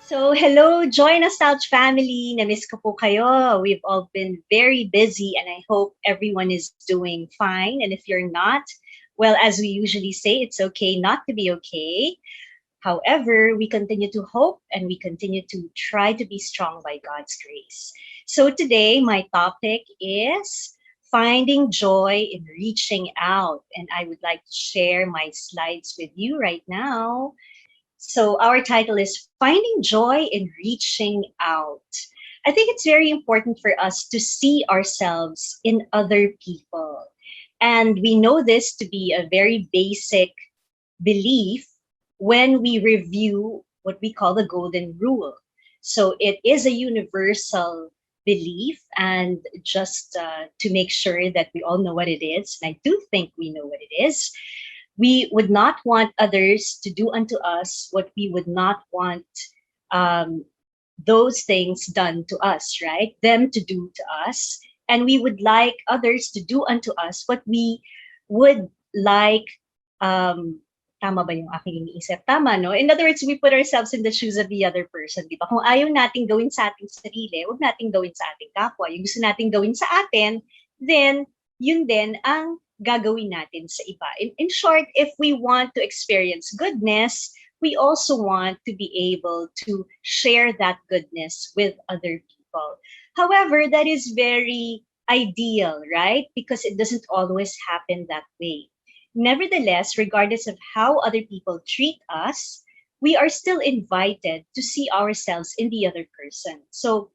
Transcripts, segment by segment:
So, hello, Joy-Nostalg family. Namiss ko po kayo. We've all been very busy and I hope everyone is doing fine. And if you're not, well, as we usually say, it's okay not to be okay. However, we continue to hope and we continue to try to be strong by God's grace. So, today, my topic is finding joy in reaching out. And I would like to share my slides with you right now. So, our title is Finding Joy in Reaching Out. I think it's very important for us to see ourselves in other people. And we know this to be a very basic belief when we review what we call the golden rule. So, it is a universal belief. And just to make sure that we all know what it is, and I do think we know what it is, we would not want others to do unto us what we would not want um, those things done to us, right? Them to do to us. And we would like others to do unto us what we would like. Um, tama ba yung aking iniisip? Tama, no? In other words, we put ourselves in the shoes of the other person, di ba? Kung ayaw nating gawin sa ating sarili, huwag nating gawin sa ating kapwa. Yung gusto nating gawin sa atin, then yun din ang gagawin natin sa iba. In short, if we want to experience goodness, we also want to be able to share that goodness with other people. However, that is very ideal, right? Because it doesn't always happen that way. Nevertheless, regardless of how other people treat us, we are still invited to see ourselves in the other person. So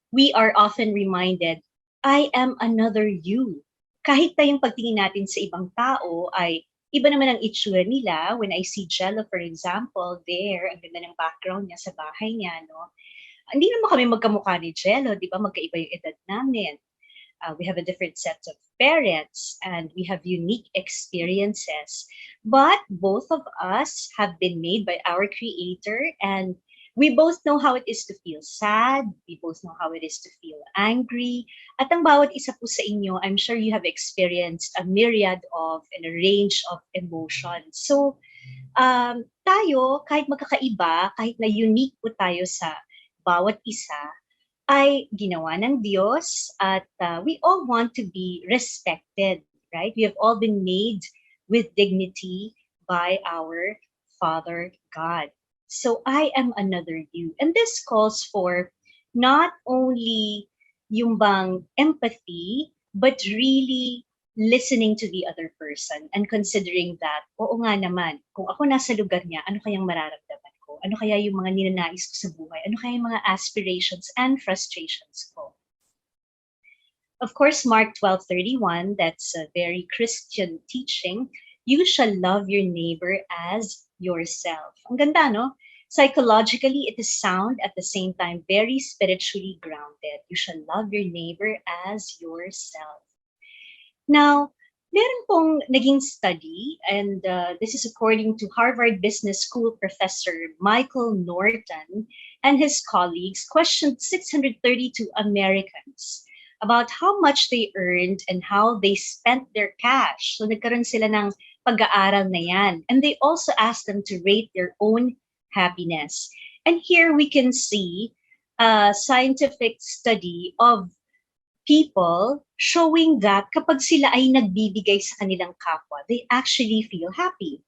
we are often reminded, I am another you. Kahit na yung pagtingin natin sa ibang tao ay iba naman ang itsura nila. When I see Jello, for example, there, ang ganda ng background niya sa bahay niya, no? Hindi naman kami magkamukha ni Jello, di ba? Magkaiba yung edad namin. We have a different set of parents and we have unique experiences. But both of us have been made by our Creator, and we both know how it is to feel sad. We both know how it is to feel angry. At ang bawat isa po sa inyo, I'm sure you have experienced a myriad of and a range of emotions. So, tayo, kahit magkakaiba, kahit na unique po tayo sa bawat isa, ay ginawa ng Diyos at we all want to be respected, right? We have all been made with dignity by our Father God. So I am another you. And this calls for not only yung bang empathy, but really listening to the other person and considering that, oo nga naman, kung ako nasa lugar niya, ano kayang mararamdaman ko? Ano kaya yung mga ninanais ko sa buhay? Ano kaya yung mga aspirations and frustrations ko? Of course, Mark 12:31, that's a very Christian teaching. You shall love your neighbor as yourself. Ang ganda, no? Psychologically, it is sound, at the same time, very spiritually grounded. You shall love your neighbor as yourself. Now, meron pong naging study, and this is according to Harvard Business School professor Michael Norton and his colleagues, questioned 632 Americans about how much they earned and how they spent their cash. So nagkaroon sila ng pag-aaral na yan. And they also asked them to rate their own happiness. And here we can see a scientific study of people showing that kapag sila ay nagbibigay sa kanilang kapwa, they actually feel happy.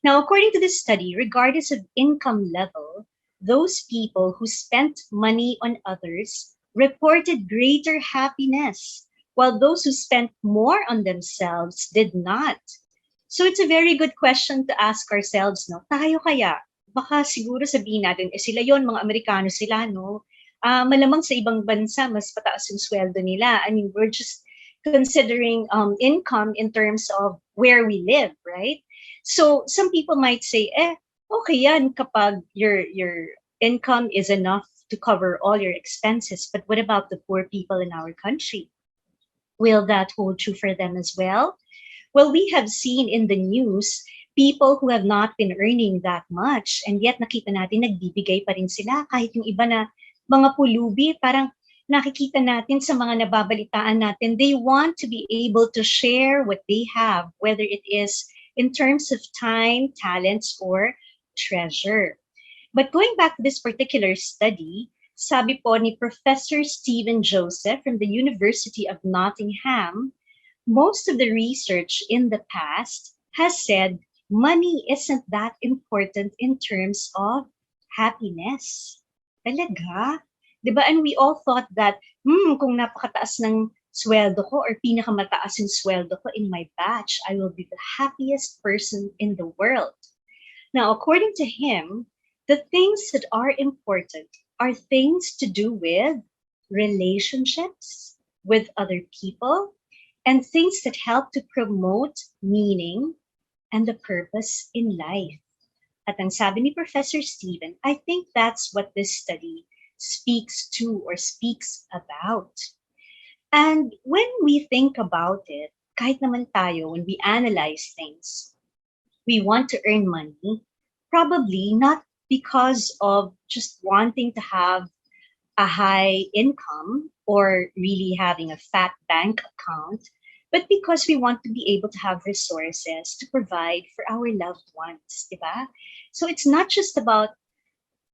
Now, according to this study, regardless of income level, those people who spent money on others reported greater happiness, while those who spent more on themselves did not. So it's a very good question to ask ourselves, no? Tayo kaya? Baka siguro sabihin natin, sila yon, mga Amerikano sila, no? Malamang sa ibang bansa, mas pataas yung sweldo nila. I mean, we're just considering income in terms of where we live, right? So some people might say, okay yan kapag your income is enough to cover all your expenses. But what about the poor people in our country? Will that hold true for them as well? Well, we have seen in the news people who have not been earning that much, and yet nakita natin nagbibigay pa rin sila kahit yung iba na mga pulubi, parang nakikita natin sa mga nababalitaan natin, they want to be able to share what they have, whether it is in terms of time, talents, or treasure. But going back to this particular study, sabi po ni Professor Stephen Joseph from the University of Nottingham, most of the research in the past has said money isn't that important in terms of happiness. Talaga? 'Di ba? And we all thought that, kung napakataas ng sweldo ko or pinakamataas yung sweldo ko in my batch, I will be the happiest person in the world. Now, according to him, the things that are important are things to do with relationships with other people and things that help to promote meaning and the purpose in life. At ang sabi ni Professor Stephen, I think that's what this study speaks to or speaks about. And when we think about it, kahit naman tayo, when we analyze things, we want to earn money, probably not because of just wanting to have a high income or really having a fat bank account, but because we want to be able to have resources to provide for our loved ones, diba? So it's not just about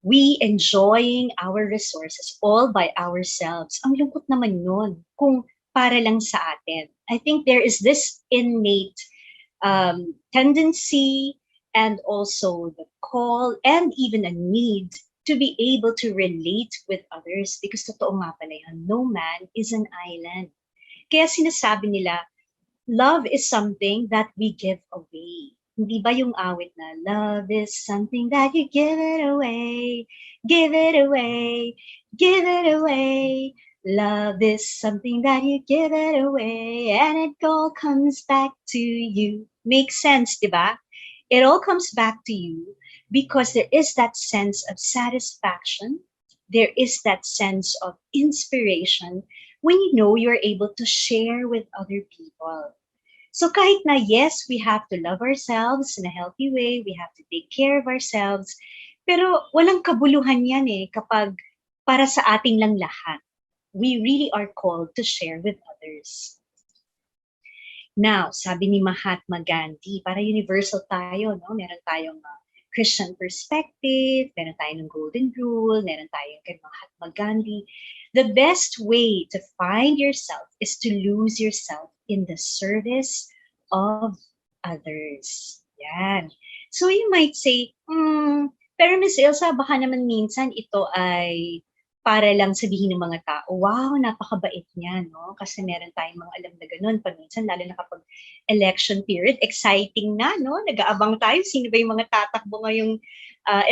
we enjoying our resources all by ourselves. Ang lungkot naman nun kung para lang sa atin. I think there is this innate tendency and also the call and even a need to be able to relate with others because totoo nga pala yan, no man is an island. Kaya sinasabi nila, love is something that we give away. Hindi ba yung awit na, love is something that you give it away, give it away, give it away. Love is something that you give it away and it all comes back to you. Makes sense, di ba? It all comes back to you because there is that sense of satisfaction. There is that sense of inspiration when you know you're able to share with other people. So kahit na yes, we have to love ourselves in a healthy way, we have to take care of ourselves, pero walang kabuluhan yan kapag para sa ating lang lahat. We really are called to share with others. Now, sabi ni Mahatma Gandhi, para universal tayo, no? Meron tayong Christian perspective, meron tayong golden rule, meron tayong kay Mahatma Gandhi. The best way to find yourself is to lose yourself in the service of others. Yan. So you might say, pero Miss Ilsa, baka naman minsan ito ay para lang sabihin ng mga tao, wow, napakabait niya, no? Kasi meron tayong mga alam na ganun. Paminsan, lalo na kapag election period, exciting na, no? Nag-aabang tayo, sino ba yung mga tatakbo ngayong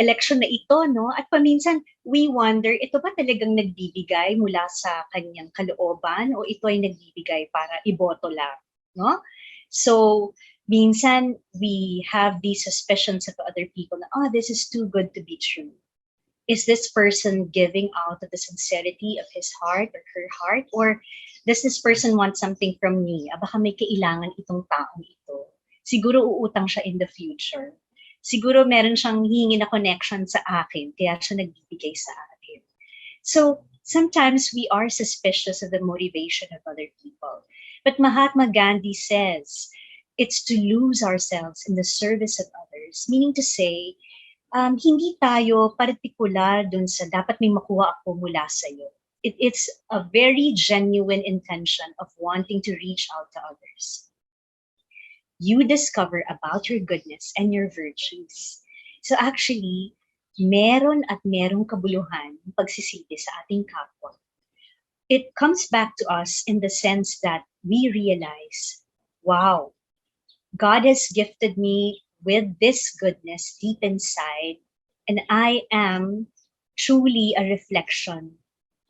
election na ito, no? At paminsan, we wonder, ito ba talagang nagbibigay mula sa kanyang kalooban o ito ay nagbibigay para iboto lang, no? So, minsan, we have these suspicions of other people na, oh, this is too good to be true. Is this person giving out of the sincerity of his heart or her heart? Or does this person want something from me? Baka may kailangan itong taong ito. Siguro uutang siya in the future. Siguro meron siyang hihingi na connection sa akin, kaya siya nagbibigay sa akin. So, sometimes we are suspicious of the motivation of other people. But Mahatma Gandhi says, it's to lose ourselves in the service of others, meaning to say, hindi tayo partikular dun sa dapat may makuha ako mula sa iyo. It's a very genuine intention of wanting to reach out to others. You discover about your goodness and your virtues. So actually, meron at merong kabuluhan pagsisisi sa ating kapwa. It comes back to us in the sense that we realize, wow, God has gifted me with this goodness deep inside, and I am truly a reflection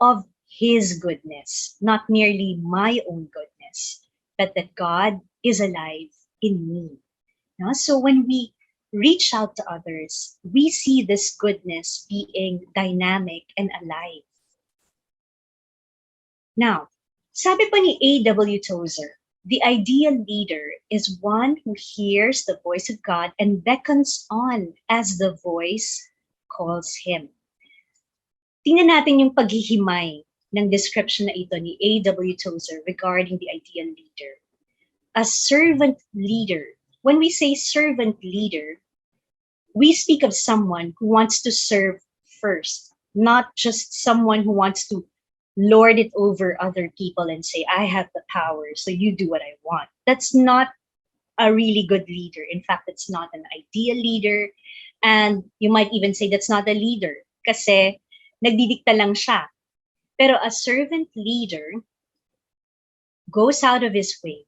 of His goodness, not merely my own goodness, but that God is alive in me. No? So when we reach out to others, we see this goodness being dynamic and alive. Now, sabi pa ni A.W. Tozer, the ideal leader is one who hears the voice of God and beckons on as the voice calls him. Tingnan natin yung paghihimay ng description na ito ni A.W. Tozer regarding the ideal leader. A servant leader. When we say servant leader, we speak of someone who wants to serve first, not just someone who wants to lord it over other people and say, I have the power, so you do what I want. That's not a really good leader. In fact, it's not an ideal leader. And you might even say that's not a leader kasi nagdidikta lang siya. Pero a servant leader goes out of his way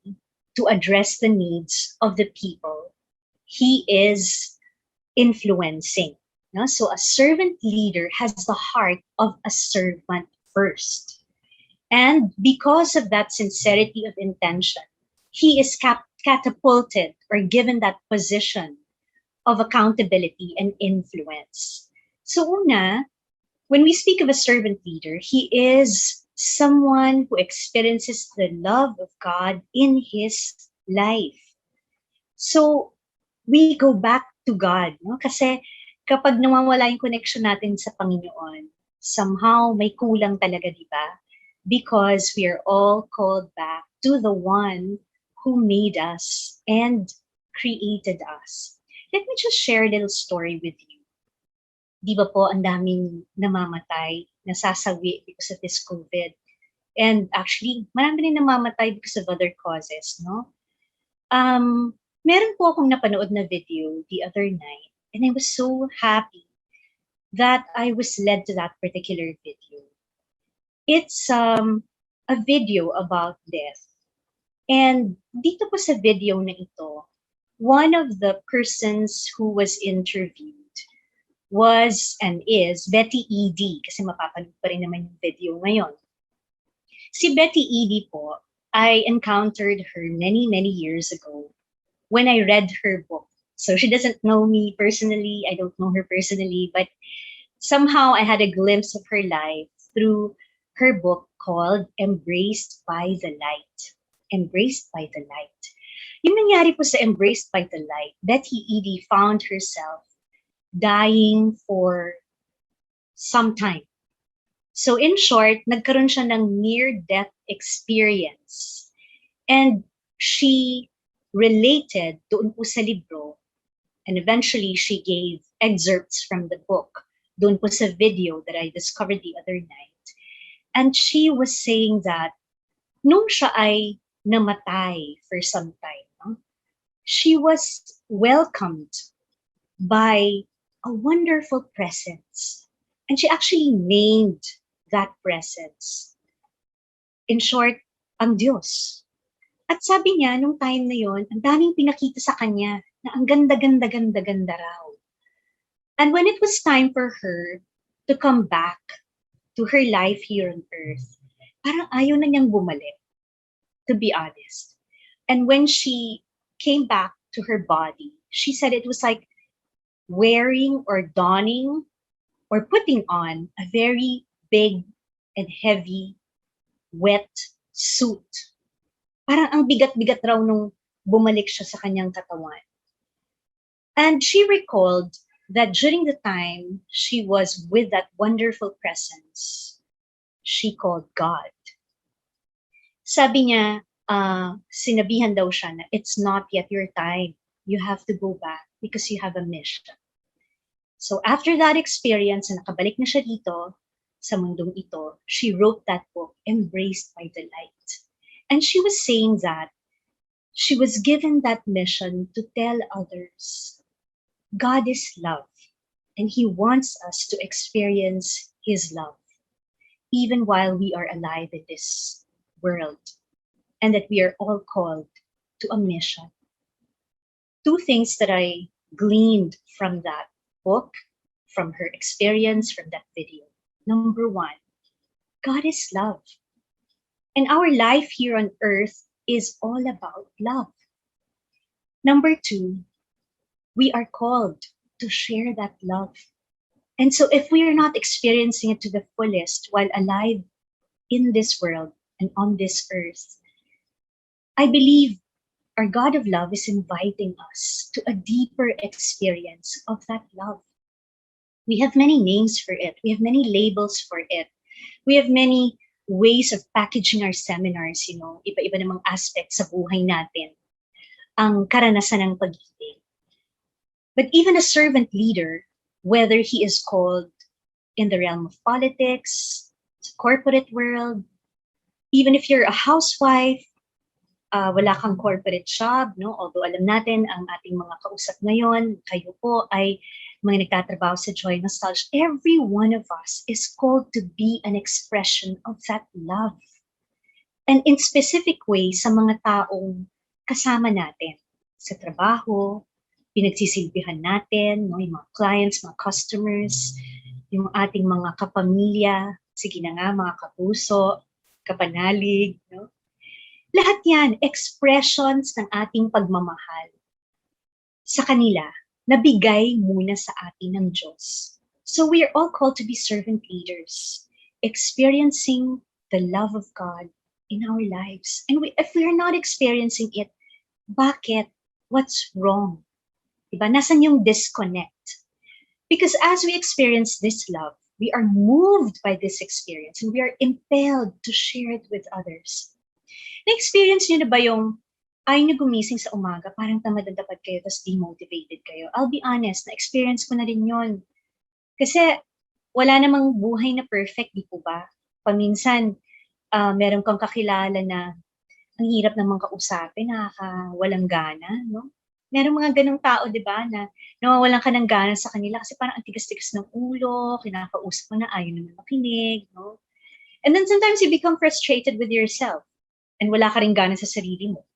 to address the needs of the people he is influencing. No? So a servant leader has the heart of a servant first. And because of that sincerity of intention, he is catapulted or given that position of accountability and influence. So una, when we speak of a servant leader, he is someone who experiences the love of God in his life. So we go back to God, no? Kasi kapag nawawala yung connection natin sa Panginoon, somehow may kulang talaga, di ba? Because we are all called back to the one who made us and created us. Let me just share a little story with you. Di ba po ang daming namamatay, nasasawi because of this COVID. And actually, marami rin namamatay because of other causes, no? Meron po akong napanood na video the other night, and I was so happy that I was led to that particular video. It's a video about death. And dito po sa video na ito, one of the persons who was interviewed was and is Betty E.D. Kasi mapapanood pa rin naman yung video ngayon. Si Betty E.D. po, I encountered her many, many years ago when I read her book. So she doesn't know me personally, I don't know her personally, but somehow I had a glimpse of her life through her book called Embraced by the Light. Embraced by the Light. Yung nangyari po sa Embraced by the Light, Betty E.D. found herself dying for some time. So in short, nagkaroon siya ng near-death experience. And she related doon po sa libro, and eventually she gave excerpts from the book doon po sa video that I discovered the other night. And she was saying that nung siya ay namatay for some time, no, she was welcomed by a wonderful presence. And she actually named that presence. In short, ang Diyos. At sabi niya, nung time na yon, ang daming pinakita sa kanya na ang ganda-ganda raw. And when it was time for her to come back to her life here on earth, parang ayaw na niyang bumalik, to be honest. And when she came back to her body, she said it was like wearing or donning or putting on a very big and heavy, wet suit. Parang ang bigat-bigat raw nung bumalik siya sa kanyang katawan. And she recalled that during the time she was with that wonderful presence, she called God. Sabi niya, sinabihan daw siya na it's not yet your time. You have to go back because you have a mission. So after that experience, na nakabalik na siya dito sa mundong ito, she wrote that book, Embraced by the Light. And she was saying that she was given that mission to tell others, God is love, and He wants us to experience His love, even while we are alive in this world, and that we are all called to a mission. Two things that I gleaned from that book, from her experience, from that video. Number one, God is love. And our life here on earth is all about love. Number two, we are called to share that love. And so if we are not experiencing it to the fullest while alive in this world and on this earth, I believe our God of love is inviting us to a deeper experience of that love. We have many names for it. We have many labels for it. We have many ways of packaging our seminars, iba-iba namang aspects sa buhay natin. Ang karanasan ng pag-ibig. But even a servant leader, whether he is called in the realm of politics, corporate world, even if you're a housewife, wala kang corporate job, no? Although alam natin, ang ating mga kausap ngayon, kayo po ay mga nagtatrabaho sa Joy-Nostalg. Every one of us is called to be an expression of that love. And in specific ways sa mga taong kasama natin sa trabaho, pinagsisilbihan natin, no? Yung mga clients, mga customers, yung ating mga kapamilya, sige na nga, mga kapuso, kapanalig, no? Lahat yan, expressions ng ating pagmamahal sa kanila na bigay muna sa atin ng Diyos. So we are all called to be servant leaders, experiencing the love of God in our lives. And if we are not experiencing it, bakit? What's wrong? Diba? Nasaan yung disconnect? Because as we experience this love, we are moved by this experience and we are impelled to share it with others. Na-experience nyo na ba yung ayaw nyo gumising sa umaga, parang tamad na dapat kayo, tapos demotivated kayo? I'll be honest, na-experience ko na rin yun. Kasi wala namang buhay na perfect, di po ba? Paminsan, meron kang kakilala na ang hirap namang kausapin, walang gana, no? Meron mga ganong tao, di ba, na nawawalan ka ng gana sa kanila kasi parang ang tigas-tigas ng ulo, kinakausap mo na ayaw naman makinig, no? And then sometimes you become frustrated with yourself and wala ka rin gana sa sarili mo.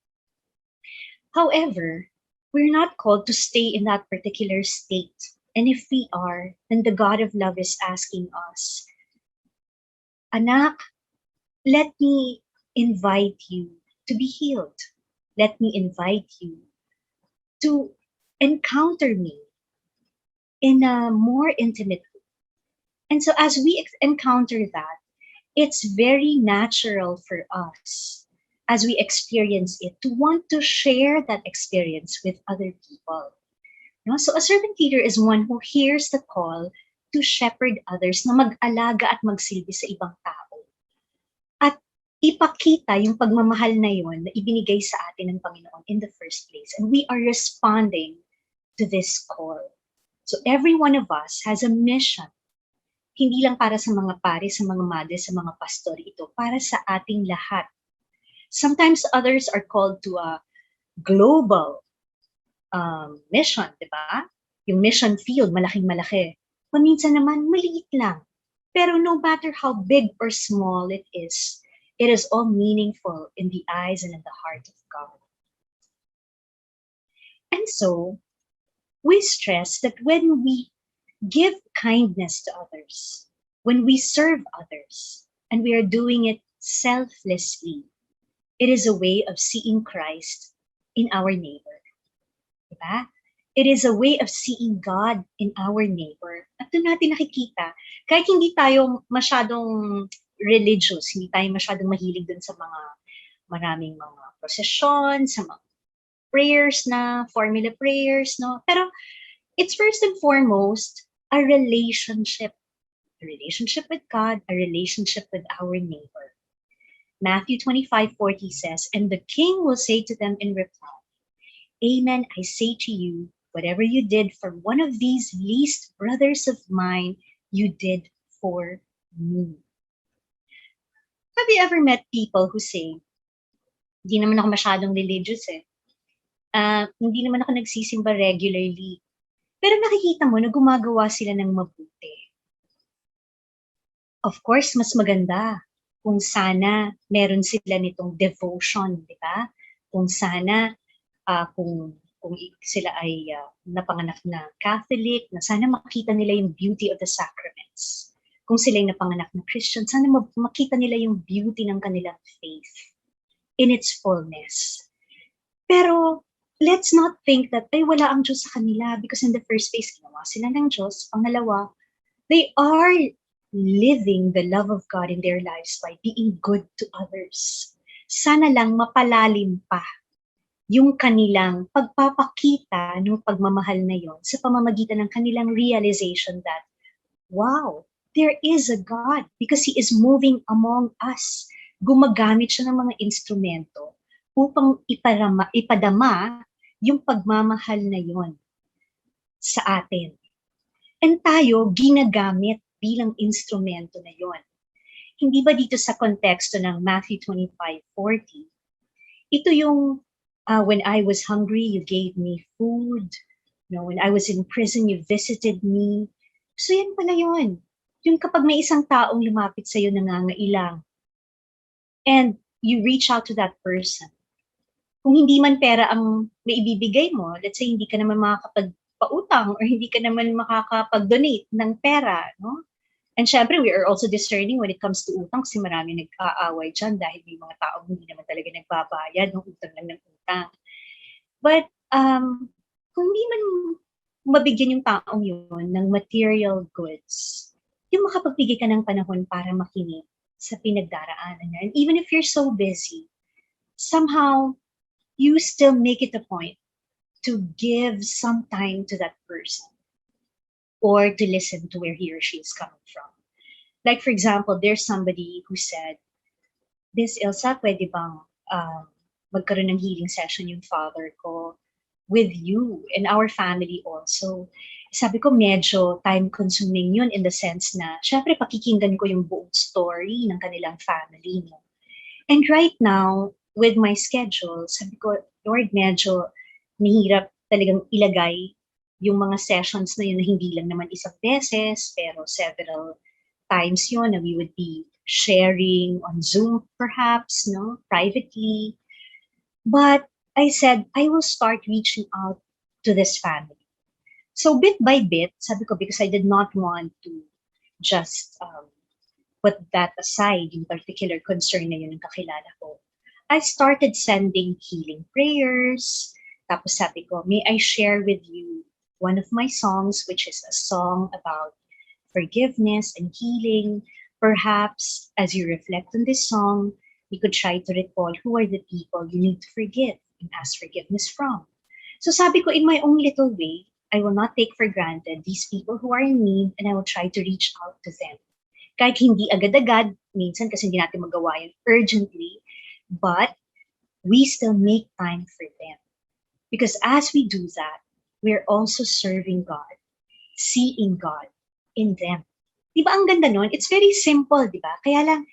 However, we're not called to stay in that particular state. And if we are, then the God of love is asking us, anak, let me invite you to be healed. Let me invite you to encounter me in a more intimate way. And so as we encounter that, it's very natural for us as we experience it to want to share that experience with other people. No? So a servant leader is one who hears the call to shepherd others na mag-alaga at magsilbi sa ibang tao. At ipakita yung pagmamahal na yun na ibinigay sa atin ng Panginoon in the first place. And we are responding to this call. So every one of us has a mission. Hindi lang para sa mga pare, sa mga madre, sa mga pastor ito, para sa ating lahat. Sometimes others are called to a global mission, di ba? Yung mission field, malaking-malaki. Paminsan naman, maliit lang. Pero no matter how big or small it is all meaningful in the eyes and in the heart of God. And so, we stress that when we give kindness to others, when we serve others, and we are doing it selflessly, it is a way of seeing Christ in our neighbor. Diba? It is a way of seeing God in our neighbor. At doon natin nakikita, kahit hindi tayo masyadong religious, hindi tayo masyadong mahilig dun sa mga maraming mga prosesyon, sa mga prayers na, formula prayers, no? Pero it's first and foremost a relationship with God, a relationship with our neighbor. Matthew 25:40 says, and the king will say to them in reply, Amen, I say to you, whatever you did for one of these least brothers of mine, you did for me. Have you ever met people who say, hindi naman ako masyadong religious hindi naman ako nagsisimba regularly, pero nakikita mo na gumagawa sila ng mabuti. Of course, mas maganda kung sana meron sila nitong devotion, di ba? Kung sana, kung sila ay napanganak na Catholic, na sana makita nila yung beauty of the sacraments. Kung sila ay napanganak na Christian, sana makita nila yung beauty ng kanilang faith in its fullness. Pero let's not think that, ay wala ang Diyos sa kanila because in the first place, ginawa sila ng Diyos. Pangalawa, they are living the love of God in their lives by being good to others. Sana lang mapalalim pa yung kanilang pagpapakita ng pagmamahal na yon sa pamamagitan ng kanilang realization that, wow, there is a God because He is moving among us. Gumagamit siya ng mga instrumento upang ipadama yung pagmamahal na yon. sa atin. And tayo, ginagamit bilang instrumento na yon. Hindi ba dito sa konteksto ng Matthew 25:40, ito yung when I was hungry, you gave me food. When I was in prison, you visited me. So yan pala yun. Yung kapag may isang taong lumapit sa'yo nangangailang and you reach out to that person. Kung hindi man pera ang maibibigay mo, let's say hindi ka naman makakapagpautang or hindi ka naman makakapag-donate ng pera, no? And syempre, we are also discerning when it comes to utang kasi marami nag-aaway dyan dahil may mga taong hindi naman talaga nagbabayad ng utang lang ng utang. But kung hindi man mabigyan yung taong yun ng material goods, yung makapagbigay ka ng panahon para makinig sa pinagdaraanan niya. And even if you're so busy, somehow, you still make it a point to give some time to that person or to listen to where he or she is coming from. Like, for example, there's somebody who said, Miss Ilsa, pwede bang magkaroon ng healing session yung father ko with you and our family also? Sabi ko, medyo time-consuming yun in the sense na, syempre, pakikinggan ko yung buong story ng kanilang family. No? And right now, with my schedule, sabi ko, Lord, medyo nahirap talagang ilagay yung mga sessions na yun na hindi lang naman isang beses, pero several times yun na we would be sharing on Zoom perhaps, no, privately. But I said, I will start reaching out to this family. So bit by bit, sabi ko, because I did not want to just put that aside, yung particular concern na yun ng kakilala ko. I started sending healing prayers. Tapos sabi ko, may I share with you one of my songs, which is a song about forgiveness and healing. Perhaps as you reflect on this song, you could try to recall who are the people you need to forgive and ask forgiveness from. So sabi ko, in my own little way, I will not take for granted these people who are in need and I will try to reach out to them. Kahit hindi agad-agad, minsan kasi hindi natin magawa yun urgently, but we still make time for them. Because as we do that, we're also serving God, seeing God in them. Di ba ang ganda nun? It's very simple, di ba? Kaya lang,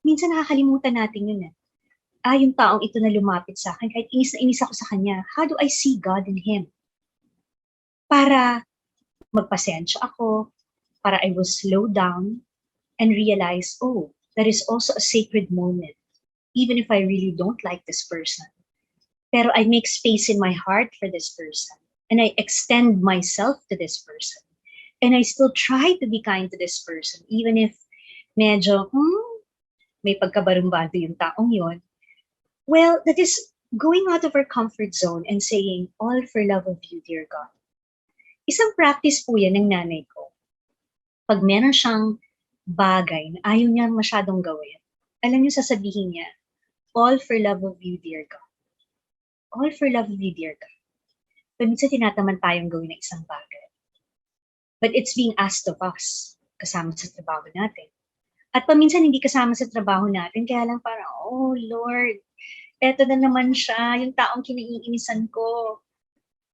minsan nakakalimutan natin yun. Yung taong ito na lumapit sa akin, kahit inis na inis ako sa kanya, how do I see God in him? Para magpasensya ako, para I will slow down and realize, oh, that is also a sacred moment, even if I really don't like this person. Pero I make space in my heart for this person, and I extend myself to this person. And I still try to be kind to this person, even if medyo, may pagkabarumbado yung taong yon. Well, that is going out of our comfort zone and saying, all for love of you, dear God. Isang practice po yan ng nanay ko. Pag meron siyang bagay na ayaw niya masyadong gawin, alam niyo sasabihin niya, all for love of you, dear God. All for love of you, dear God. Paminsan tinataman tayong gawin ng isang bagay. But it's being asked of us, kasama sa trabaho natin. At paminsan hindi kasama sa trabaho natin, kaya lang parang, oh Lord, eto na naman siya, yung taong kinaiinisan ko.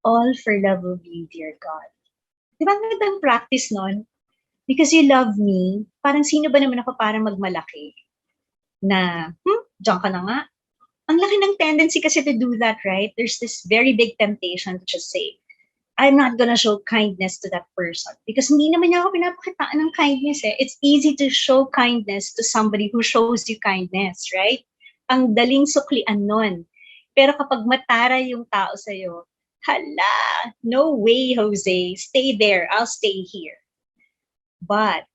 All for love of you, dear God. Di ba ang gandang practice nun? Because you love me, parang sino ba naman ako para magmalaki? Na, diyan ka na nga. Ang laki ng tendency kasi to do that, right? There's this very big temptation to just say, I'm not gonna show kindness to that person. Because hindi naman niya ako pinapakitaan ng kindness eh. It's easy to show kindness to somebody who shows you kindness, right? Ang daling suklian nun. Pero kapag matara yung tao sa'yo, hala, no way, Jose. Stay there. I'll stay here. But,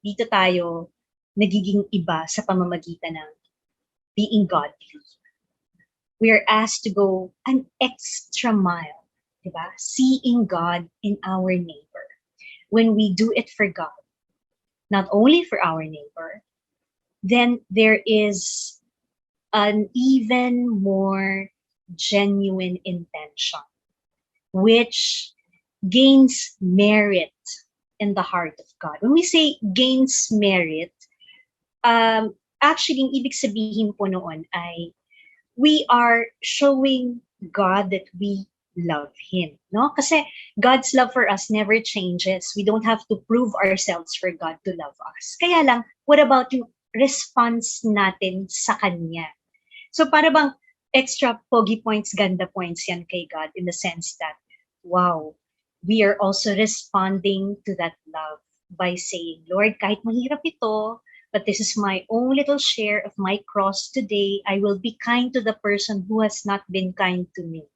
dito tayo nagiging iba sa pamamagitan ng being godly. We are asked to go an extra mile, diba? Seeing God in our neighbor. When we do it for God, not only for our neighbor, then there is an even more genuine intention, which gains merit in the heart of God. When we say gains merit, actually, ang ibig sabihin po noon ay we are showing God that we love Him. No? Kasi God's love for us never changes. We don't have to prove ourselves for God to love us. Kaya lang, what about yung response natin sa Kanya? So para bang extra pogi points, ganda points yan kay God in the sense that, wow, we are also responding to that love by saying, Lord, kahit mahirap ito, but this is my own little share of my cross today. I will be kind to the person who has not been kind to me.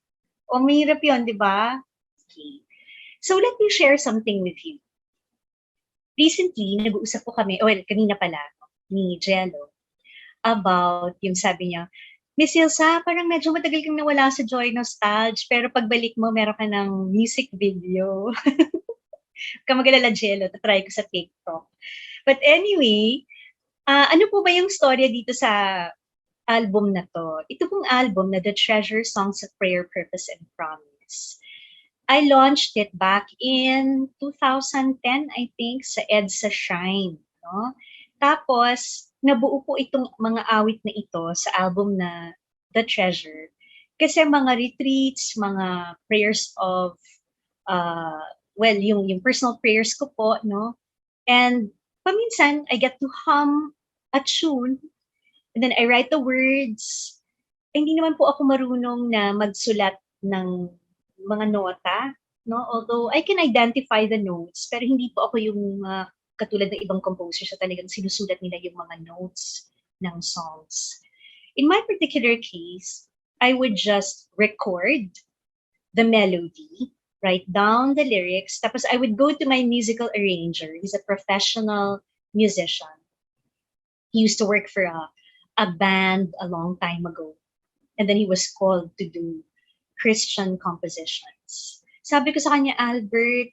O mahirap yun, di ba? Okay. So let me share something with you. Recently, nag-uusap po kami, well, kanina pala, ni Jello, about yung sabi niya, Miss Ilsa, parang medyo matagal kang nawala sa Joy-Nostalg, pero pagbalik mo, meron ka ng music video. Kamagalala, Jello, try ko sa TikTok. But anyway, ano po ba yung storya dito sa album na to? Ito pong album na The Treasure Songs of Prayer, Purpose, and Promise. I launched it back in 2010, I think, sa EDSA Shine. No? Tapos, nabuo po itong mga awit na ito sa album na The Treasure. Kasi mga retreats, mga prayers of, well, yung personal prayers ko po, no? And paminsan, I get to hum a tune, and then I write the words. Hindi naman po ako marunong na magsulat ng mga nota, no? Although I can identify the notes, pero hindi po ako yung katulad ng ibang composers na talagang sinusulat nila yung mga notes ng songs. In my particular case, I would just record the melody, write down the lyrics, tapos I would go to my musical arranger. He's a professional musician. He used to work for a band a long time ago. And then he was called to do Christian compositions. Sabi ko sa kanya, Albert,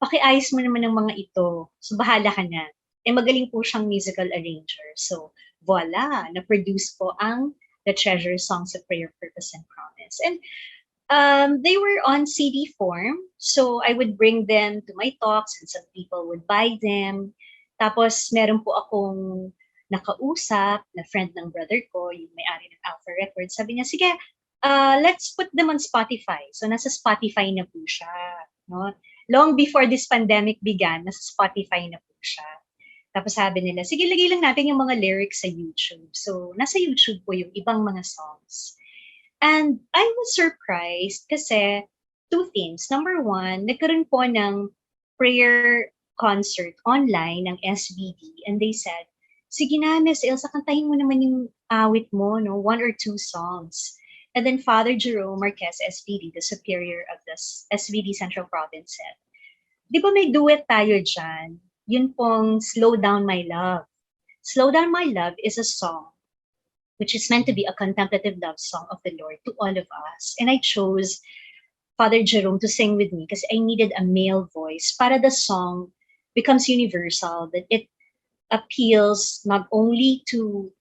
pakiayos mo naman ng mga ito. So, bahala ka na. Magaling po siyang musical arranger. So, voila, na-produce po ang The Treasure Songs of Prayer, Purpose, and Promise. And they were on CD form. So, I would bring them to my talks and some people would buy them. Tapos, meron po akong nakausap na friend ng brother ko, yung may-ari ng Alpha Records. Sabi niya, sige, let's put them on Spotify. So, nasa Spotify na po siya. No? Long before this pandemic began, nasa Spotify na po siya. Tapos sabi nila, sige, lagay lang natin yung mga lyrics sa YouTube. So, nasa YouTube po yung ibang mga songs. And I was surprised kasi two things. Number one, nagkaroon po ng prayer concert online ng SBD. And they said, sige na, Miss Ilsa, kantahin mo naman yung awit mo, no? One or two songs. And then Father Jerome Marquez, SVD, the superior of the SVD Central Province, said, di ba may duet tayo dyan? Yun pong Slow Down My Love. Slow Down My Love is a song which is meant to be a contemplative love song of the Lord to all of us. And I chose Father Jerome to sing with me because I needed a male voice para the song becomes universal, that it appeals not only to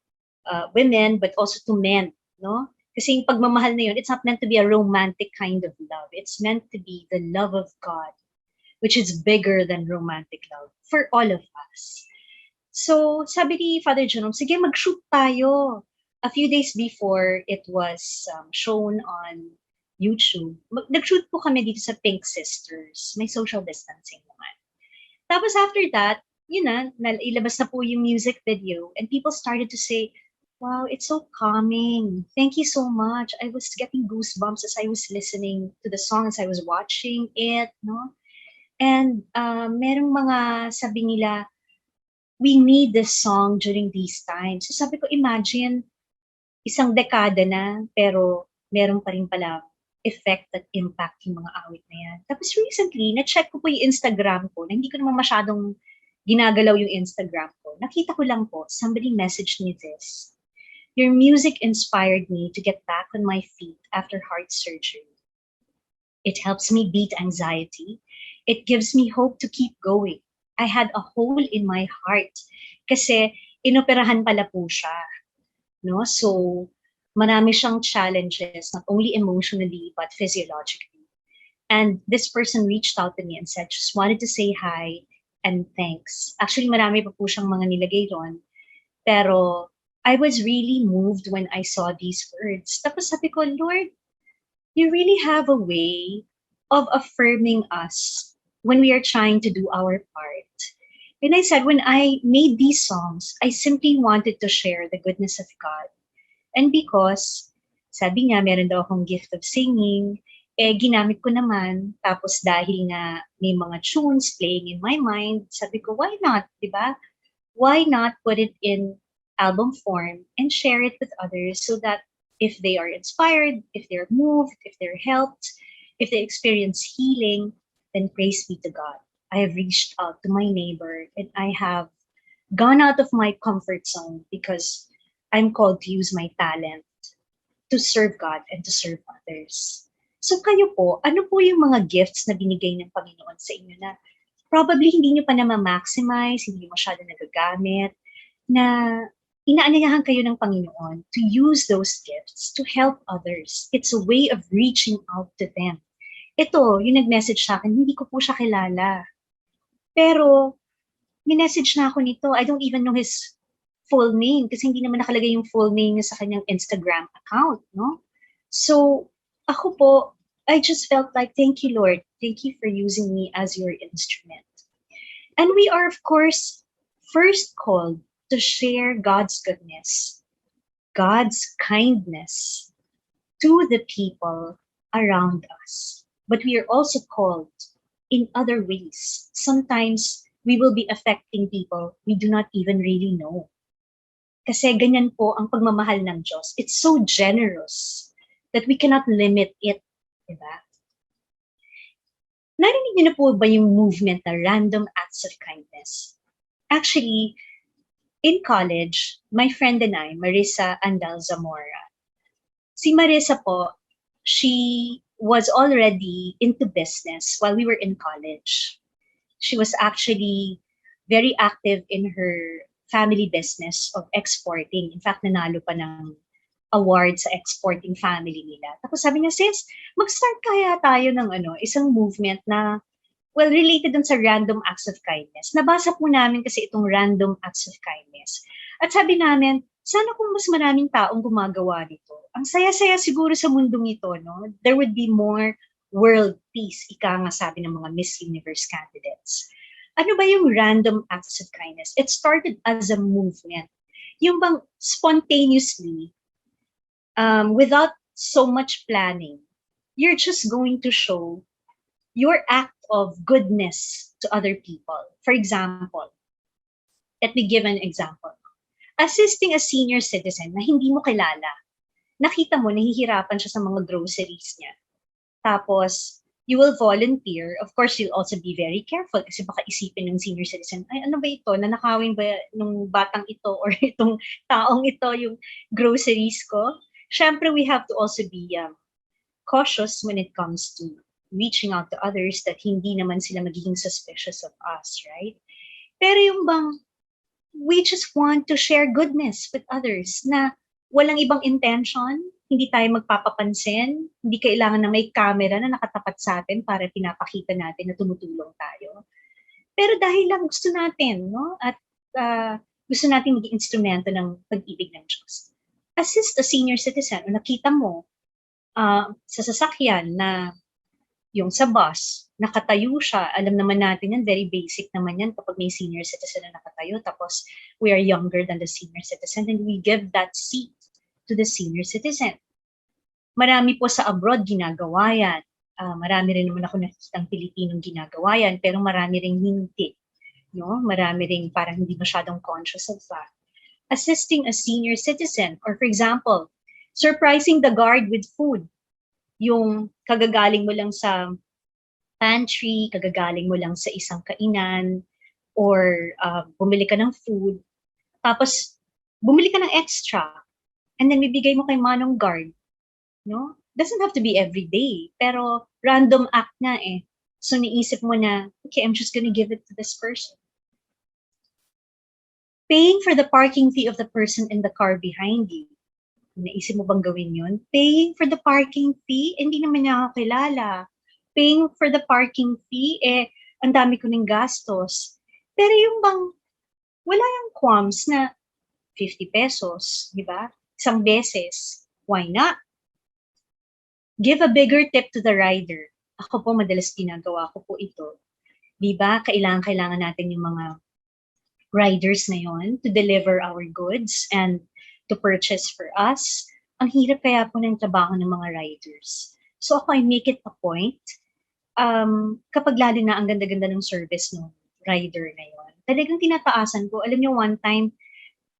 women but also to men, no? Kasi yung pagmamahal na yun, it's not meant to be a romantic kind of love. It's meant to be the love of God, which is bigger than romantic love for all of us. So, sabi ni Father Jerome, sige, mag-shoot tayo. A few days before it was shown on YouTube, nag-shoot po kami dito sa Pink Sisters. May social distancing naman. Tapos after that, yun na, ilabas na po yung music video and people started to say, wow, it's so calming. Thank you so much. I was getting goosebumps as I was listening to the song, as I was watching it, no? And merong mga sabi nila, we need this song during these times. So sabi ko, imagine, isang dekada na, pero meron pa rin pala effect at impact yung mga awit na yan. Tapos recently, na-check ko po yung Instagram ko, na hindi ko naman masyadong ginagalaw yung Instagram ko. Nakita ko lang po, somebody messaged me this. Your music inspired me to get back on my feet after heart surgery. It helps me beat anxiety. It gives me hope to keep going. I had a hole in my heart kasi inoperahan pala po siya. No? So, marami siyang challenges, not only emotionally, but physiologically. And this person reached out to me and said, just wanted to say hi and thanks. Actually, marami pa po siyang mga nilagay doon. Pero, I was really moved when I saw these words. Tapos sabi ko, Lord, you really have a way of affirming us when we are trying to do our part. And I said, when I made these songs, I simply wanted to share the goodness of God. And because, sabi niya, meron daw akong gift of singing, ginamit ko naman. Tapos dahil nga may mga tunes playing in my mind, sabi ko, why not, di ba? Why not put it in album form and share it with others so that if they are inspired, if they're moved, if they're helped, if they experience healing, then praise be to God. I have reached out to my neighbor and I have gone out of my comfort zone because I'm called to use my talent to serve God and to serve others. So kayo po, ano po yung mga gifts na binigay ng Panginoon sa inyo na probably hindi nyo pa na-maximize, hindi nyo masyado nagagamit, na inaanyayahan kayo ng Panginoon to use those gifts to help others. It's a way of reaching out to them. Ito, yung nag-message sa akin, hindi ko po siya kilala. Pero, minessage na ako nito. I don't even know his full name kasi hindi naman nakalagay yung full name niya sa kanyang Instagram account, no? So, ako po, I just felt like, thank you, Lord. Thank you for using me as your instrument. And we are, of course, first called to share God's goodness, God's kindness to the people around us. But we are also called in other ways. Sometimes we will be affecting people we do not even really know. Kasi ganyan po ang pagmamahal ng Diyos. It's so generous that we cannot limit it. Diba? Narinig niyo na po ba yung movement na random acts of kindness? Actually, in college, my friend and I, Marissa Andal Zamora, si Marissa po, she was already into business while we were in college. She was actually very active in her family business of exporting. In fact, nanalo pa ng award sa exporting family nila. Tapos sabi niya, sis, mag-start kaya tayo ng isang movement na, well, related dun sa random acts of kindness. Nabasa po namin kasi itong random acts of kindness. At sabi namin, sana kung mas maraming taong gumagawa nito. Ang saya-saya siguro sa mundong ito, no? There would be more world peace, ika nga sabi ng mga Miss Universe candidates. Ano ba yung random acts of kindness? It started as a movement. Yung bang spontaneously, without so much planning, you're just going to show your act of goodness to other people. For example, let me give an example. Assisting a senior citizen na hindi mo kilala. Nakita mo, nahihirapan siya sa mga groceries niya. Tapos, you will volunteer. Of course, you'll also be very careful kasi baka isipin ng senior citizen, ay ano ba ito? Nanakawin ba nung batang ito or itong taong ito yung groceries ko? Siyempre, we have to also be cautious when it comes to reaching out to others that hindi naman sila magiging suspicious of us, right? Pero yung bang, we just want to share goodness with others na walang ibang intention, hindi tayo magpapapansin, hindi kailangan na may camera na nakatapat sa atin para pinapakita natin na tumutulong tayo. Pero dahil lang gusto natin, no? At gusto natin maging instrumento ng pag-ibig ng Diyos. Assist a senior citizen o nakita mo sa sasakyan na yung sa bus, nakatayo siya, alam naman natin yan, very basic naman yan kapag may senior citizen na nakatayo, tapos we are younger than the senior citizen and we give that seat to the senior citizen. Marami po sa abroad ginagawa yan. Marami rin naman ako nakikitang Pilipinong ginagawa yan, pero marami rin hindi. No? Marami rin parang hindi masyadong conscious of that. Assisting a senior citizen, or for example, surprising the guard with food. Yung kagagaling mo lang sa pantry, kagagaling mo lang sa isang kainan, or bumili ka ng food, tapos bumili ka ng extra, and then bibigay mo kay manong guard. No? Doesn't have to be every day, pero random act nga eh. So niisip mo na, okay, I'm just gonna give it to this person. Paying for the parking fee of the person in the car behind you. Naisip mo bang gawin yun? Paying for the parking fee? Hindi naman niya ako kilala. Paying for the parking fee? Ang dami ko ng gastos. Pero yung bang, wala yung qualms na 50 pesos, di ba? Isang beses. Why not? Give a bigger tip to the rider. Ako po, madalas ginagawa ko po ito. Di ba, kailangan natin yung mga riders ngayon to deliver our goods and to purchase for us. Ang hirap kaya po ng trabaho ng mga riders. So ako, I make it a point, kapag lalo na ang ganda-ganda ng service ng rider ngayon, talagang tinataasan ko. Alam niyo, one time,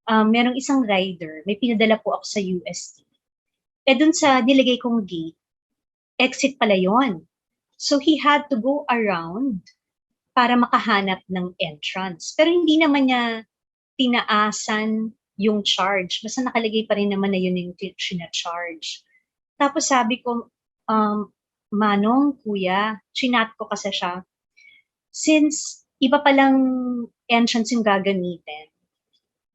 merong isang rider, may pinadala po ako sa UST. Dun sa nilagay kong gate, exit pala yon. So he had to go around para makahanap ng entrance. Pero hindi naman niya tinaasan yung charge. Basta nakalagay pa rin naman na yun yung charge. Tapos sabi ko, Manong, kuya, chinat ko kasi siya. Since iba palang entrance yung gagamitin,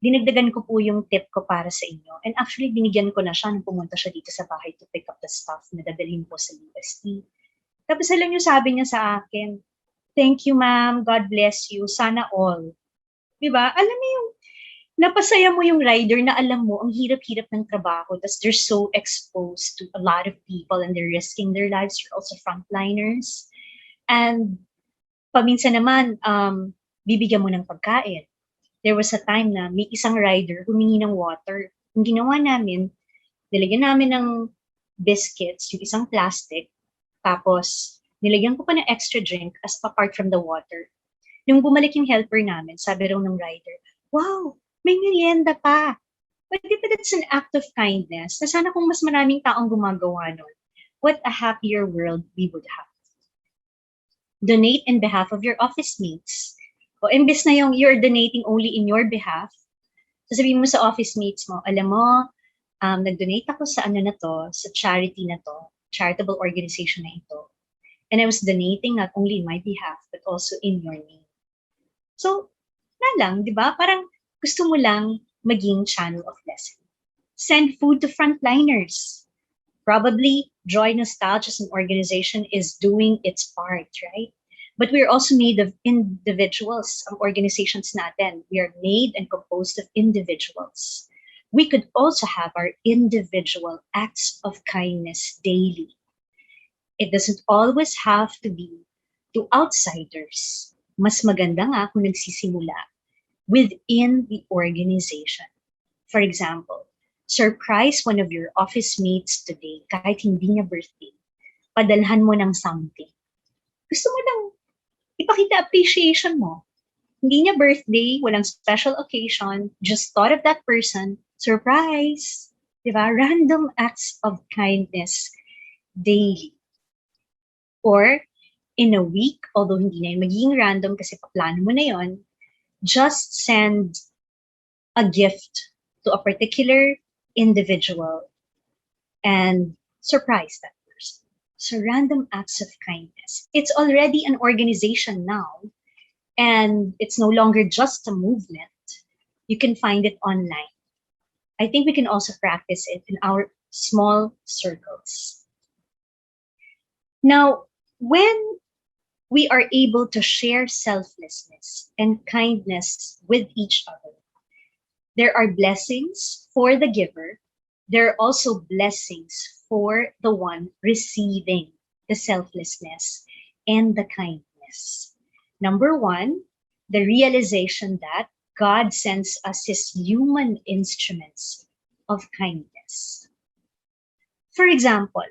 dinagdagan ko po yung tip ko para sa inyo. And actually, binigyan ko na siya nung pumunta siya dito sa bahay to pick up the stuff na dadalhin po sa UST. Tapos alam niyo, sabi niya sa akin, thank you, ma'am. God bless you. Sana all. Diba? Alam mo yung, napasaya mo yung rider na alam mo, ang hirap-hirap ng trabaho. Tapos they're so exposed to a lot of people and they're risking their lives. They're also frontliners. And paminsan naman, bibigyan mo ng pagkain. There was a time na may isang rider humingi ng water. Yung ginawa namin, nilagyan namin ng biscuits, yung isang plastic, tapos nilagyan ko pa ng extra drink as apart from the water. Nung bumalik yung helper namin, sabi raw ng rider, wow, may merienda pa. But that's an act of kindness na sana kung mas maraming taong gumagawa nun, what a happier world we would have. Donate in behalf of your office mates. O imbes na yung you're donating only in your behalf, sasabihin mo sa office mates mo, alam mo, nag-donate ako sa ano na to, sa charity na to, charitable organization na ito. And I was donating not only in my behalf, but also in your name. So, na lang, di ba? Parang gusto mo lang maging channel of blessing. Send food to frontliners. Probably, Joy-Nostalg as an organization is doing its part, right? But we're also made of individuals. Ang organizations natin, we are made and composed of individuals. We could also have our individual acts of kindness daily. It doesn't always have to be to outsiders. Mas maganda nga kung nagsisimula within the organization. For example, surprise one of your office mates today kahit hindi niya birthday. Padalhan mo ng something. Gusto mo lang ipakita appreciation mo. Hindi niya birthday, walang special occasion, just thought of that person, surprise! Diba? Random acts of kindness daily. Or, in a week, although hindi na yun magiging random kasi paplano mo na yun, just send a gift to a particular individual and surprise that person. So random acts of kindness. It's already an organization now, and it's no longer just a movement. You can find it online. I think we can also practice it in our small circles. Now, when we are able to share selflessness and kindness with each other, there are blessings for the giver. There are also blessings for the one receiving the selflessness and the kindness. Number one, the realization that God sends us His human instruments of kindness. For example,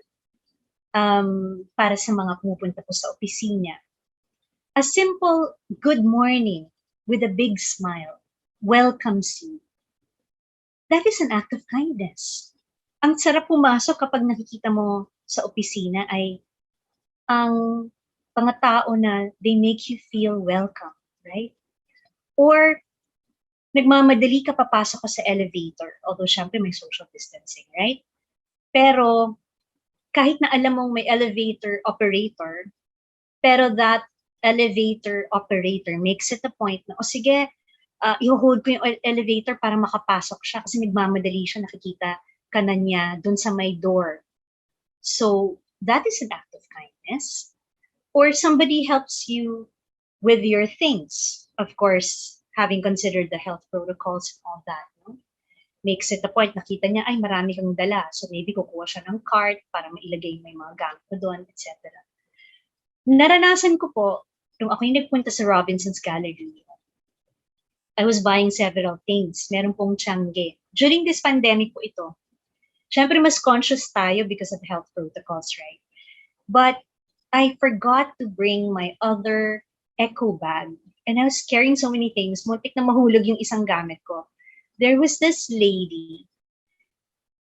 para sa mga pumupunta po sa opisina, a simple good morning with a big smile welcomes you. That is an act of kindness. Ang sarap pumasok kapag nakikita mo sa opisina ay ang mga tao na they make you feel welcome, right? Or nagmamadali ka papasok ka sa elevator, although syempre may social distancing, right? Pero kahit na alam mong may elevator operator, pero that elevator operator makes it a point na, o sige, i-hold ko yung elevator para makapasok siya kasi nagmamadali siya, nakikita ka na niya dun sa may door. So, that is an act of kindness. Or somebody helps you with your things. Of course, having considered the health protocols and all that. No? makes it a point, nakita niya, ay marami kang dala. So maybe kukuha siya ng cart para mailagay mo yung mga gamit mo doon, etc. Naranasan ko po, nung ako yung nagpunta sa Robinson's Gallery, I was buying several things. Meron pong tiangge. During this pandemic po ito, syempre mas conscious tayo because of health protocols, right? But I forgot to bring my other eco bag. And I was carrying so many things. Muntik na mahulog yung isang gamit ko. There was this lady.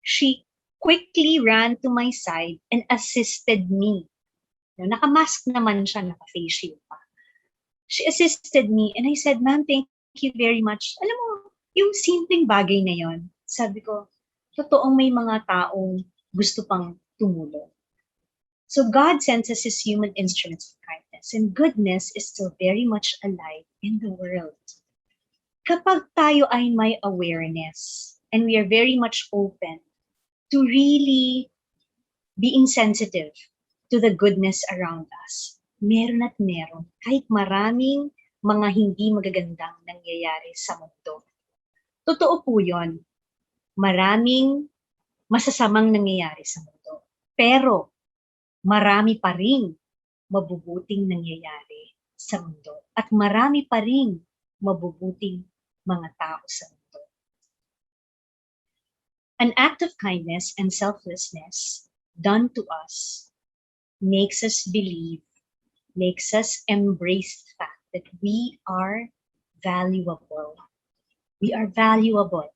She quickly ran to my side and assisted me. Naka-mask naman siya, naka-face shield pa. She assisted me and I said, ma'am, thank you very much. Alam mo, yung simpleng bagay na yon, sabi ko, totoong may mga taong gusto pang tumulong. So God sends us His human instruments of kindness, and goodness is still very much alive in the world. Kapag tayo ay may awareness and we are very much open to really being sensitive to the goodness around us, meron at meron, kahit maraming mga hindi magagandang nangyayari sa mundo. Totoo po yun. Maraming masasamang nangyayari sa mundo. Pero marami pa ring mabubuting nangyayari sa mundo. At marami pa ring mabubuting mga tao sa mundo. An act of kindness and selflessness done to us makes us believe, makes us embrace the fact that we are valuable. We are valuable.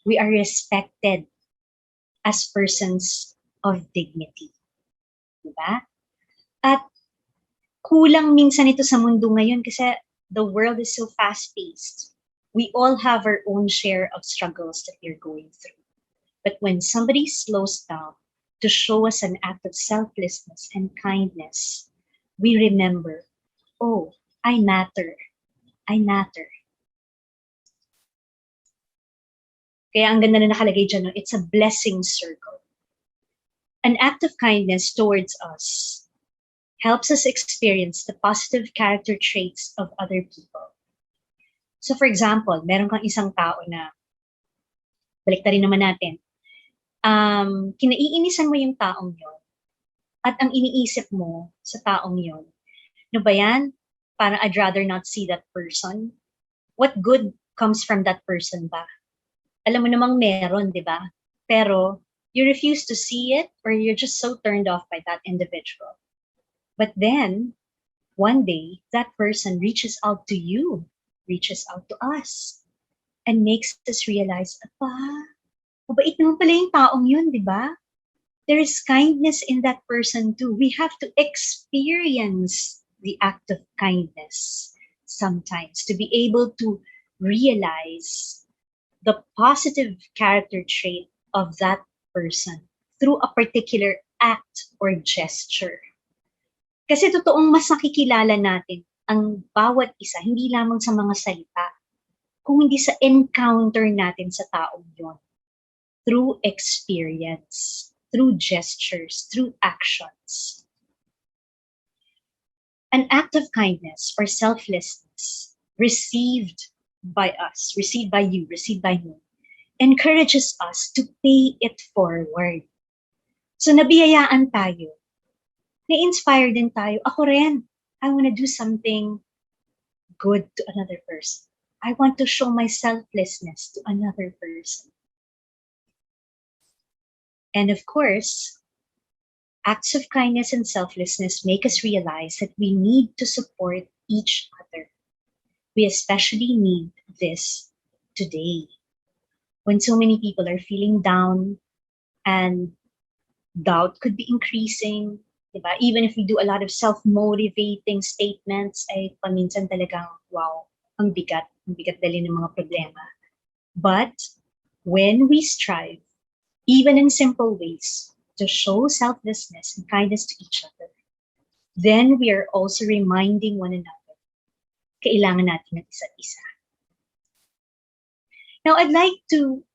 We are respected as persons of dignity. Diba? At kulang minsan ito sa mundo ngayon kasi the world is so fast-paced. We all have our own share of struggles that we're going through. But when somebody slows down to show us an act of selflessness and kindness, we remember, oh, I matter. I matter. Kaya ang ganda na nakalagay dyan, no? It's a blessing circle. An act of kindness towards us helps us experience the positive character traits of other people. So for example, meron kang isang tao na, baliktarin naman natin, kinaiinisan mo yung taong yon at ang iniisip mo sa taong yon, ano ba yan? Parang I'd rather not see that person. What good comes from that person ba? Alam mo namang meron, di ba? Pero you refuse to see it or you're just so turned off by that individual. But then, one day, that person reaches out to you, reaches out to us, and makes us realize, mabait naman pala yung taong yun, di ba? There is kindness in that person too. We have to experience the act of kindness sometimes to be able to realize the positive character trait of that person through a particular act or gesture. Kasi totoong mas nakikilala natin ang bawat isa, hindi lamang sa mga salita, kung hindi sa encounter natin sa taong yon. Through experience, through gestures, through actions. An act of kindness or selflessness received by us, received by you, received by me, encourages us to pay it forward. So nabiyayaan tayo, na-inspire din tayo. Ako rin, I want to do something good to another person. I want to show my selflessness to another person. And of course, acts of kindness and selflessness make us realize that we need to support each other. We especially need this today, when so many people are feeling down and doubt could be increasing. Diba? Even if we do a lot of self-motivating statements, ay paminsan talagang, wow, ang bigat dali ng mga problema. But when we strive, even in simple ways, to show selflessness and kindness to each other, then we are also reminding one another, kailangan natin ng isa't isa. Now, I'd like to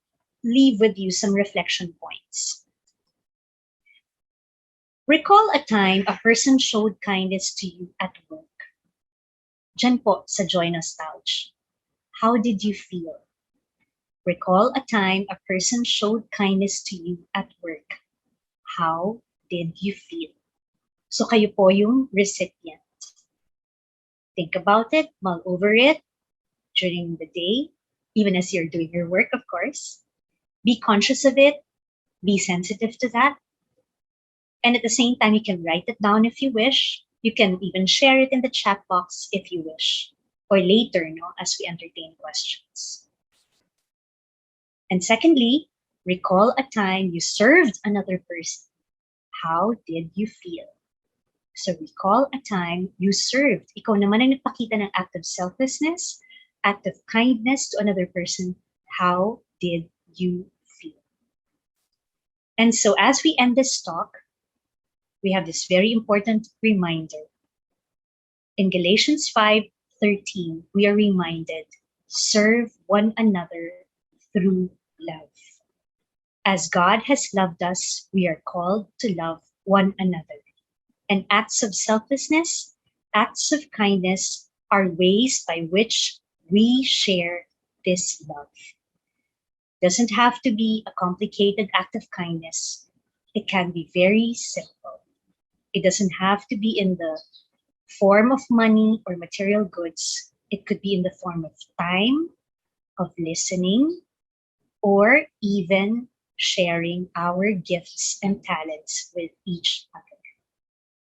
leave with you some reflection points. Recall a time a person showed kindness to you at work. Diyan po sa Joy-Nostalg. How did you feel? Recall a time a person showed kindness to you at work. How did you feel? So kayo po yung recipient. Think about it, mull over it during the day, even as you're doing your work, of course. Be conscious of it, be sensitive to that. And at the same time, you can write it down if you wish. You can even share it in the chat box if you wish, or later, no, as we entertain questions. And secondly, recall a time you served another person. How did you feel? So recall a time you served. Ikaw naman ang nagpakita ng act of selflessness, act of kindness to another person. How did you feel? And so as we end this talk, we have this very important reminder. In Galatians 5:13, we are reminded, serve one another through love. As God has loved us, we are called to love one another. And acts of selflessness, acts of kindness are ways by which we share this love. It doesn't have to be a complicated act of kindness. It can be very simple. It doesn't have to be in the form of money or material goods. It could be in the form of time, of listening, or even sharing our gifts and talents with each other.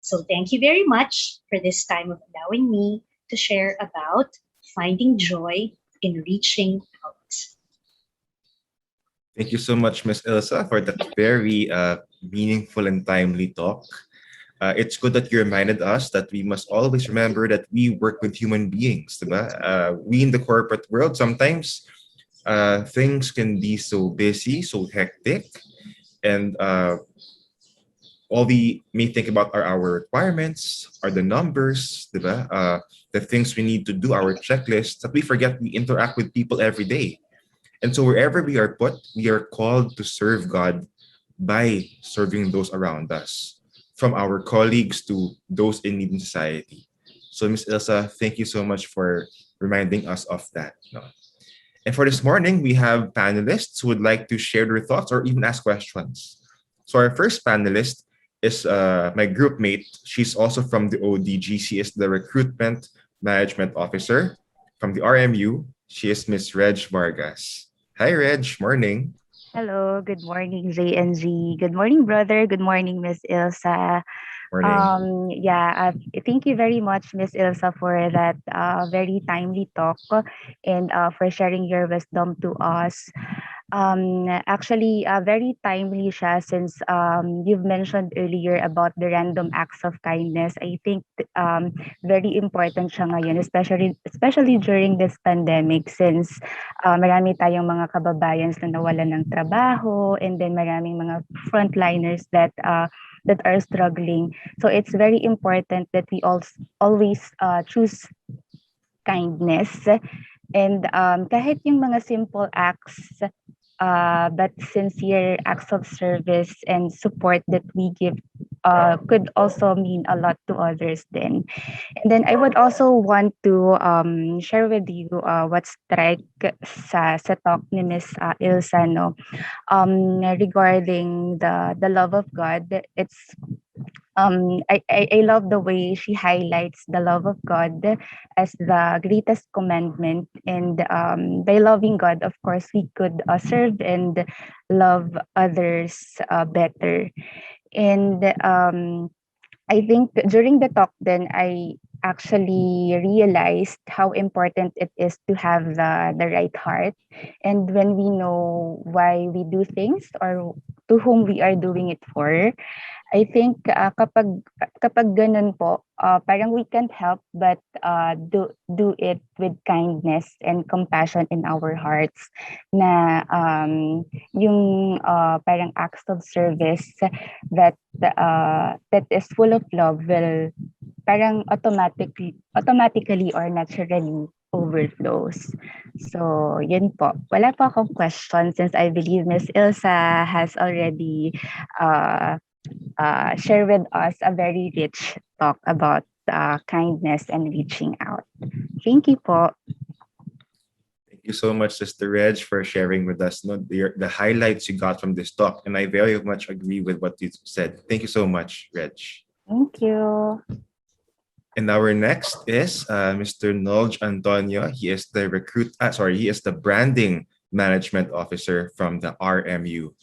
So thank you very much for this time of allowing me to share about finding joy in reaching out. Thank you so much, Miss Ilsa, for that very meaningful and timely talk. It's good that you reminded us that we must always remember that we work with human beings. Diba? We in the corporate world, sometimes things can be so busy, so hectic, and all we may think about are our requirements, are the numbers, diba? The things we need to do, our checklist, that we forget we interact with people every day. And so wherever we are put, we are called to serve God by serving those around us, from our colleagues to those in need in society. So Ms. Ilsa, thank you so much for reminding us of that. No? And for this morning, we have panelists who would like to share their thoughts or even ask questions. So our first panelist is my group mate. She's also from the ODG. She is the Recruitment Management Officer from the RMU. She is Miss Reg Vargas. Hi, Reg. Morning. Hello, good morning, Zay and Z. Good morning, brother. Good morning, Miss Ilsa. Morning. Thank you very much, Miss Ilsa, for that very timely talk and for sharing your wisdom to us. Actually, very timely siya since you've mentioned earlier about the random acts of kindness. I think very important siya ngayon, especially during this pandemic since marami tayong mga kababayans na nawalan ng trabaho and then maraming mga frontliners that are struggling. So it's very important that we always choose kindness and kahit yung mga simple acts but sincere acts of service and support that we give could also mean a lot to others then. And then I would also want to share with you what strike sa talk ni Miss Ilsa, no? Regarding the love of God. I love the way she highlights the love of God as the greatest commandment. And by loving God, of course, we could serve and love others better. And I think during the talk, then I actually realized how important it is to have the right heart. And when we know why we do things or to whom we are doing it for, I think kapag ganun po, parang we can't help but do it with kindness and compassion in our hearts na yung parang acts of service that is full of love will parang automatically or naturally overflows. So, yun po. Wala po akong question since I believe Miss Ilsa has already share with us a very rich talk about kindness and reaching out. Thank you po. Thank you so much, Sister Reg, for sharing with us the highlights you got from this talk. And I very much agree with what you said. Thank you so much, Reg. Thank you. And our next is Mr. Nolj Antonio. He is the he is the branding management officer from the RMU.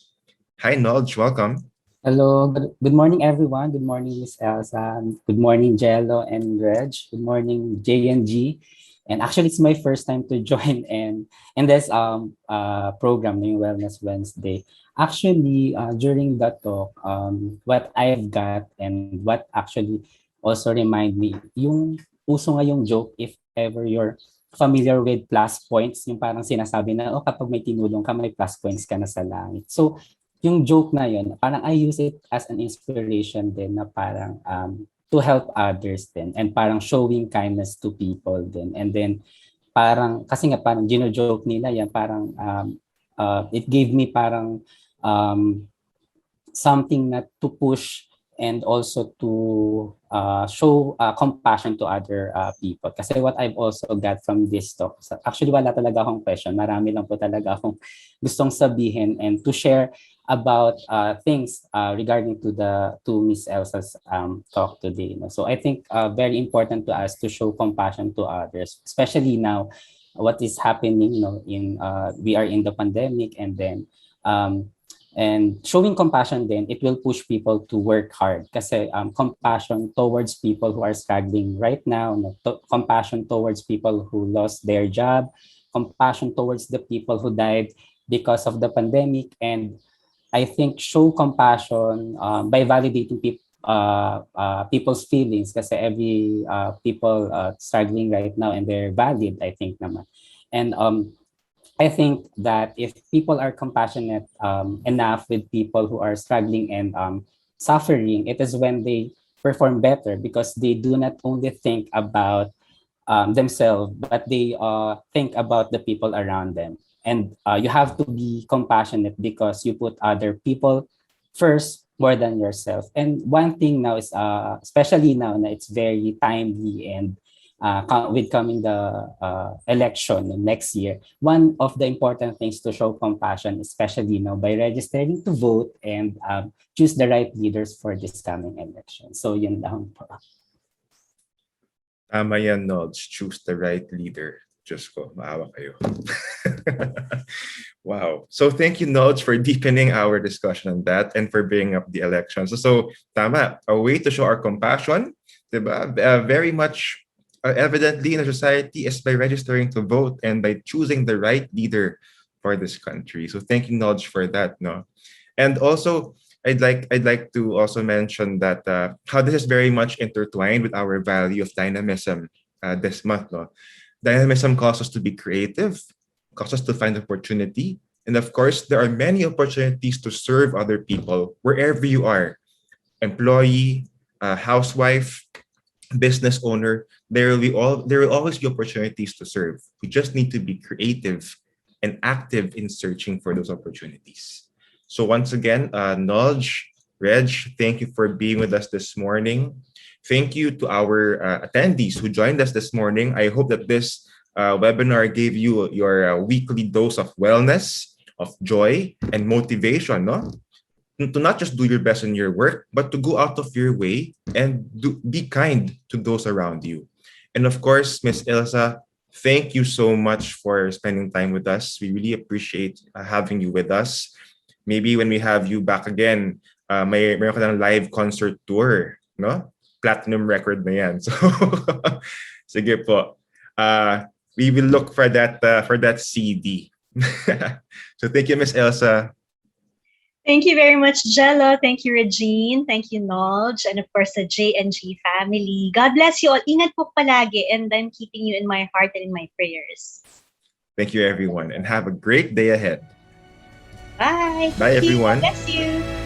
Hi, Nolj, welcome. Hello, good morning, everyone. Good morning, Miss Elsa. Good morning, Jello and Reg. Good morning, J and G. And actually, it's my first time to join in this program, yung Wellness Wednesday. Actually, during that talk, what I've got and what actually also remind me, yung uso nga yung joke, if ever you're familiar with plus points, yung parang sinasabi na, oh, kapag may tinulong ka, may plus points ka na sa langit. So, yung joke na yun, parang I use it as an inspiration din na parang to help others din and parang showing kindness to people din. And then parang, kasi nga parang gino-joke nila yan, parang it gave me parang something na to push and also to show compassion to other people. Kasi what I've also got from this talk, actually wala talaga akong question, marami lang po talaga akong gustong sabihin and to share about things regarding to Miss Elsa's talk today. So I think very important to us to show compassion to others, especially now what is happening, in we are in the pandemic, and then and showing compassion then it will push people to work hard kasi compassion towards people who are struggling right now, compassion towards people who lost their job, compassion towards the people who died because of the pandemic. And I think show compassion by validating people's feelings kasi every people struggling right now and they're valid, I think naman. And I think that if people are compassionate enough with people who are struggling and suffering, it is when they perform better because they do not only think about themselves, but they think about the people around them. And you have to be compassionate because you put other people first more than yourself. And one thing now is, especially now, it's very timely and with coming the election next year, one of the important things to show compassion, especially now, by registering to vote and choose the right leaders for this coming election. So yun lang po. Tama yan, Nolj. Choose the right leader. Diyos ko, maawa kayo. Wow. So thank you, Nolj, for deepening our discussion on that and for bringing up the elections. So tama, a way to show our compassion, diba? Very much evidently in a society is by registering to vote and by choosing the right leader for this country. So thank you, Nolj, for that. No, and also I'd like to also mention that how this is very much intertwined with our value of dynamism this month. No, dynamism calls us to be creative, calls us to find opportunity, and of course there are many opportunities to serve other people wherever you are, employee, housewife, business owner. There will always be opportunities to serve. We just need to be creative and active in searching for those opportunities. So once again, Nolj, Reg, thank you for being with us this morning. Thank you to our attendees who joined us this morning. I hope that this webinar gave you your weekly dose of wellness, of joy, and motivation, no? To not just do your best in your work, but to go out of your way and be kind to those around you. And of course, Miss Ilsa, thank you so much for spending time with us. We really appreciate having you with us. Maybe when we have you back again, mayroon ka ng live concert tour, no? Platinum record na yan. So, sige po. We will look for that CD. So thank you, Miss Ilsa. Thank you very much, Jello. Thank you, Regine. Thank you, Nolj. And of course, the J&G family. God bless you all. Ingat po palagi. And I'm keeping you in my heart and in my prayers. Thank you, everyone. And have a great day ahead. Bye. Bye, everyone. God bless you.